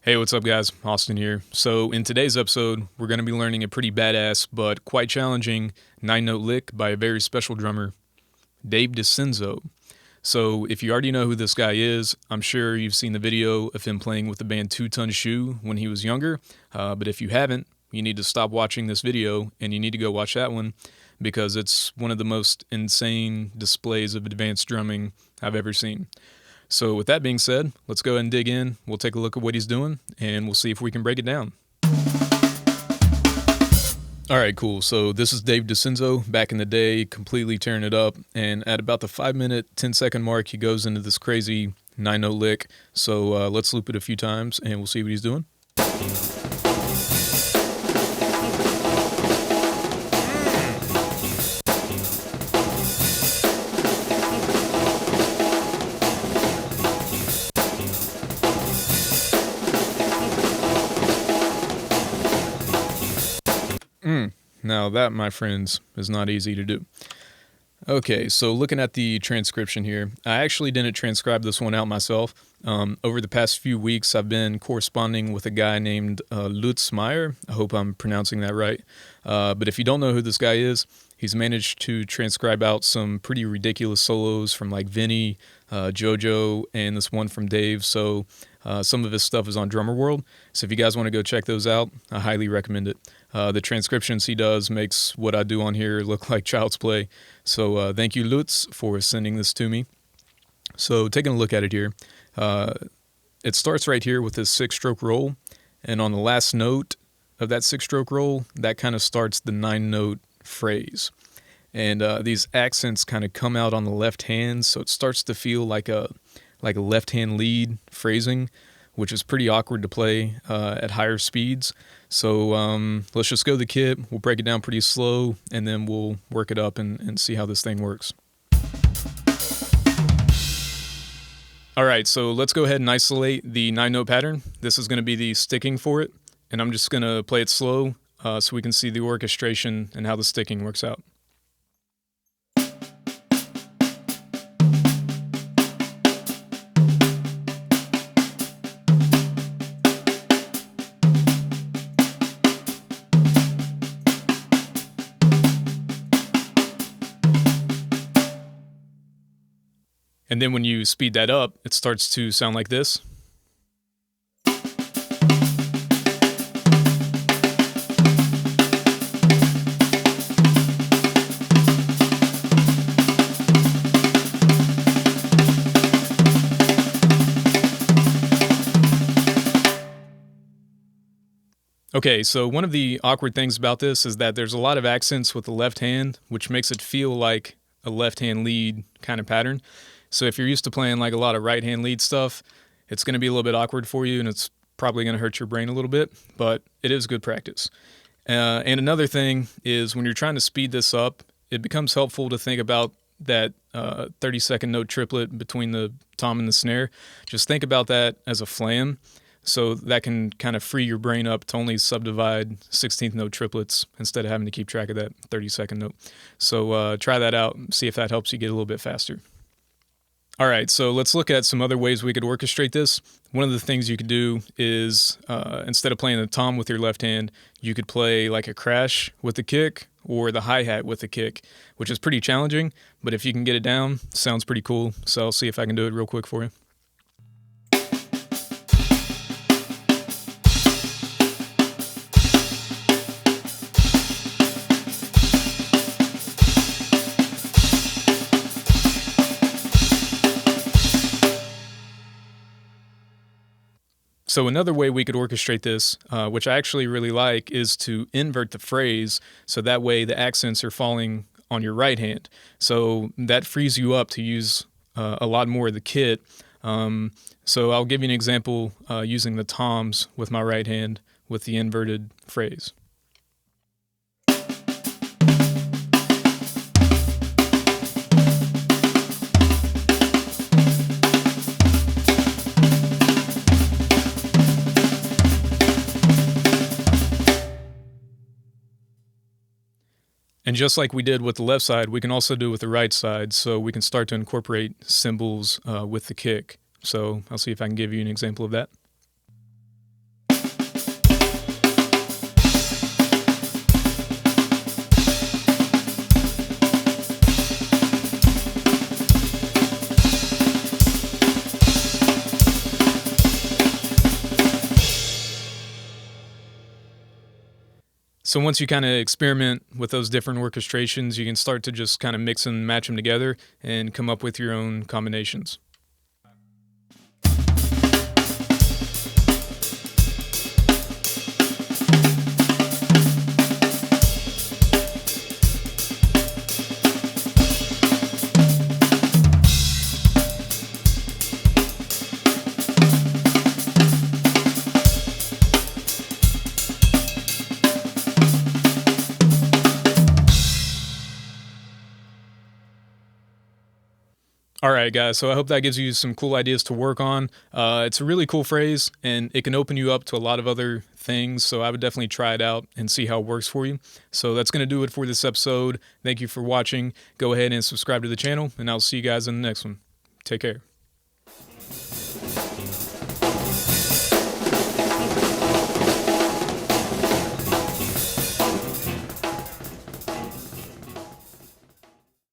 Hey, what's up, guys? Austin here. So, in today's episode, we're going to be learning a pretty badass but quite challenging 9-note lick by a very special drummer, Dave DiCenso. So, if you already know who this guy is, I'm sure you've seen the video of him playing with the band 2 Ton Shoe when he was younger. But if you haven't, you need to stop watching this video and you need to go watch that one because it's one of the most insane displays of advanced drumming I've ever seen. So with that being said, let's go ahead and dig in. We'll take a look at what he's doing, and we'll see if we can break it down. All right, cool. So this is Dave DiCenso back in the day, completely tearing it up. And at about the 5-minute, 10-second mark, he goes into this crazy 9-note lick. So let's loop it a few times, and we'll see what he's doing. Now that, my friends, is not easy to do. Okay, so looking at the transcription here, I actually didn't transcribe this one out myself. Over the past few weeks, I've been corresponding with a guy named Lutz Meyer. I hope I'm pronouncing that right. But if you don't know who this guy is, he's managed to transcribe out some pretty ridiculous solos from like Vinny, JoJo, and this one from Dave. So some of his stuff is on Drummer World. So if you guys want to go check those out, I highly recommend it. The transcriptions he does makes what I do on here look like child's play. So thank you, Lutz, for sending this to me. So taking a look at it here, it starts right here with this 6-stroke roll. And on the last note of that 6-stroke roll, that kind of starts the 9-note phrase. And these accents kind of come out on the left hand, so it starts to feel like a left-hand lead phrasing, which is pretty awkward to play at higher speeds. So let's just go to the kit. We'll break it down pretty slow, and then we'll work it up and see how this thing works. All right, so let's go ahead and isolate the 9-note pattern. This is going to be the sticking for it, and I'm just going to play it slow so we can see the orchestration and how the sticking works out. And then when you speed that up, it starts to sound like this. Okay, so one of the awkward things about this is that there's a lot of accents with the left hand, which makes it feel like a left-hand lead kind of pattern. So if you're used to playing like a lot of right-hand lead stuff, it's going to be a little bit awkward for you, and it's probably going to hurt your brain a little bit, but it is good practice. And another thing is when you're trying to speed this up, it becomes helpful to think about that 30-second note triplet between the tom and the snare. Just think about that as a flam, so that can kind of free your brain up to only subdivide 16th note triplets instead of having to keep track of that 30-second note. So try that out and see if that helps you get a little bit faster. All right, so let's look at some other ways we could orchestrate this. One of the things you could do is instead of playing the tom with your left hand, you could play like a crash with the kick or the hi-hat with the kick, which is pretty challenging, but if you can get it down, sounds pretty cool. So I'll see if I can do it real quick for you. So another way we could orchestrate this, which I actually really like, is to invert the phrase so that way the accents are falling on your right hand. So that frees you up to use a lot more of the kit. So I'll give you an example using the toms with my right hand with the inverted phrase. And just like we did with the left side, we can also do it with the right side. So we can start to incorporate cymbals with the kick. So I'll see if I can give you an example of that. So once you kind of experiment with those different orchestrations, you can start to just kind of mix and match them together and come up with your own combinations. All right, guys. So I hope that gives you some cool ideas to work on. It's a really cool phrase, and it can open you up to a lot of other things. So I would definitely try it out and see how it works for you. So that's going to do it for this episode. Thank you for watching. Go ahead and subscribe to the channel, and I'll see you guys in the next one. Take care.